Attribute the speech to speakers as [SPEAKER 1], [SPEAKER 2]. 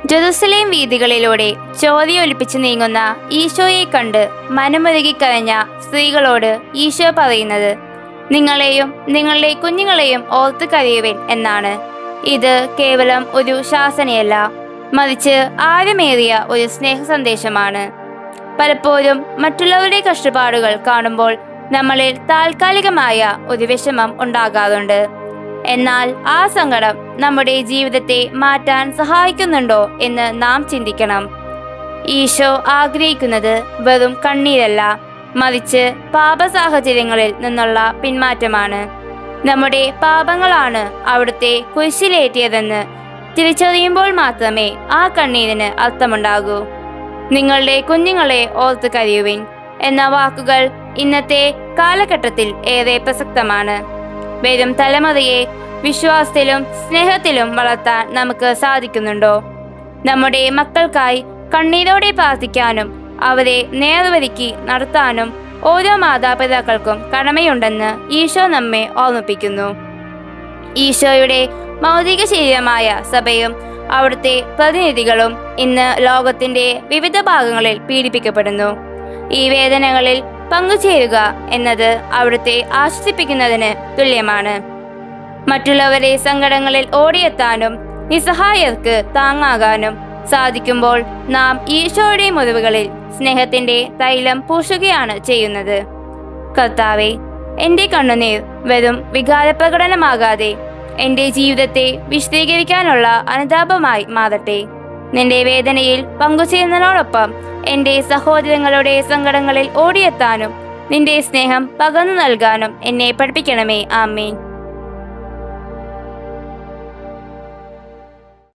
[SPEAKER 1] Jerusalem വീഥികളിലൂടെ ചോരയൊലിപ്പിച്ച് നീങ്ങുന്ന ഈശോയെ കണ്ട് മനമുരുകിക്കരഞ്ഞ സ്ത്രീകളോട് ഈശോ പറയുന്നത്, നിങ്ങളെയും നിങ്ങളുടെ കുഞ്ഞുങ്ങളെയും ഓർത്ത് കരയുവിൻ എന്നാണ്. ഇത് കേവലം ഒരു ശാസനയല്ല, മറിച്ച് ആഴമേറിയ ഒരു സ്നേഹ സന്ദേശമാണ്. പലപ്പോഴും മറ്റുള്ളവരുടെ കഷ്ടപ്പാടുകൾ കാണുമ്പോൾ നമ്മളിൽ താൽക്കാലികമായ ഒരു വിഷമം ഉണ്ടാകാറുണ്ട്. എന്നാൽ ആ സങ്കടം നമ്മുടെ ജീവിതത്തെ മാറ്റാൻ സഹായിക്കുന്നുണ്ടോ എന്ന് നാം ചിന്തിക്കണം. ഈശോ ആഗ്രഹിക്കുന്നത് വെറും കണ്ണീരല്ല, മറിച്ച് പാപ സാഹചര്യങ്ങളിൽ നിന്നുള്ള പിന്മാറ്റമാണ്. നമ്മുടെ പാപങ്ങളാണ് അവിടുത്തെ കുരിശിലേറ്റിയതെന്ന് തിരിച്ചറിയുമ്പോൾ മാത്രമേ ആ കണ്ണീരിന് അർത്ഥമുണ്ടാകൂ. നിങ്ങളുടെ കുഞ്ഞുങ്ങളെ ഓർത്ത് കരയുവിൻ എന്ന വാക്കുകൾ ഇന്നത്തെ കാലഘട്ടത്തിൽ ഏറെ പ്രസക്തമാണ്. വരും തലമുറയെ വിശ്വാസത്തിലും സ്നേഹത്തിലും വളർത്താൻ നമുക്ക് സാധിക്കുന്നുണ്ടോ? നമ്മുടെ മക്കൾക്കായി കണ്ണീരോടെ പ്രാർത്ഥിക്കാനും അവരെ നേർവഴിക്ക് നടത്താനും ഓരോ മാതാപിതാക്കൾക്കും കടമയുണ്ടെന്ന് ഈശോ നമ്മെ ഓർമ്മിപ്പിക്കുന്നു. ഈശോയുടെ ഭൗതിക ശരീരമായ സഭയും അവിടുത്തെ പ്രതിനിധികളും ഇന്ന് ലോകത്തിന്റെ വിവിധ ഭാഗങ്ങളിൽ പീഡിപ്പിക്കപ്പെടുന്നു. ഈ വേദനകളിൽ പങ്കുചേരുക എന്നത് അവിടുത്തെ ആശ്വസിപ്പിക്കുന്നതിന് തുല്യമാണ്. മറ്റുള്ളവരെ സങ്കടങ്ങളിൽ ഓടിയെത്താനും നിസ്സഹായർക്ക് താങ്ങാകാനും സാധിക്കുമ്പോൾ നാം ഈശോയുടെ മുറിവുകളിൽ സ്നേഹത്തിന്റെ തൈലം പൂശുകയാണ് ചെയ്യുന്നത്. കർത്താവേ, എന്റെ കണ്ണുനീർ വെറും വികാരപ്രകടനമാകാതെ എന്റെ ജീവിതത്തെ വിശദീകരിക്കാനുള്ള അനുതാപമായി മാറട്ടെ. നിന്റെ വേദനയിൽ പങ്കുചേരുന്നതിനോടൊപ്പം എന്റെ സഹോദരങ്ങളുടെ സങ്കടങ്ങളിൽ ഓടിയെത്താനും നിന്റെ സ്നേഹം പകർന്നു നൽകാനും എന്നെ പഠിപ്പിക്കണമേ. ആമേൻ.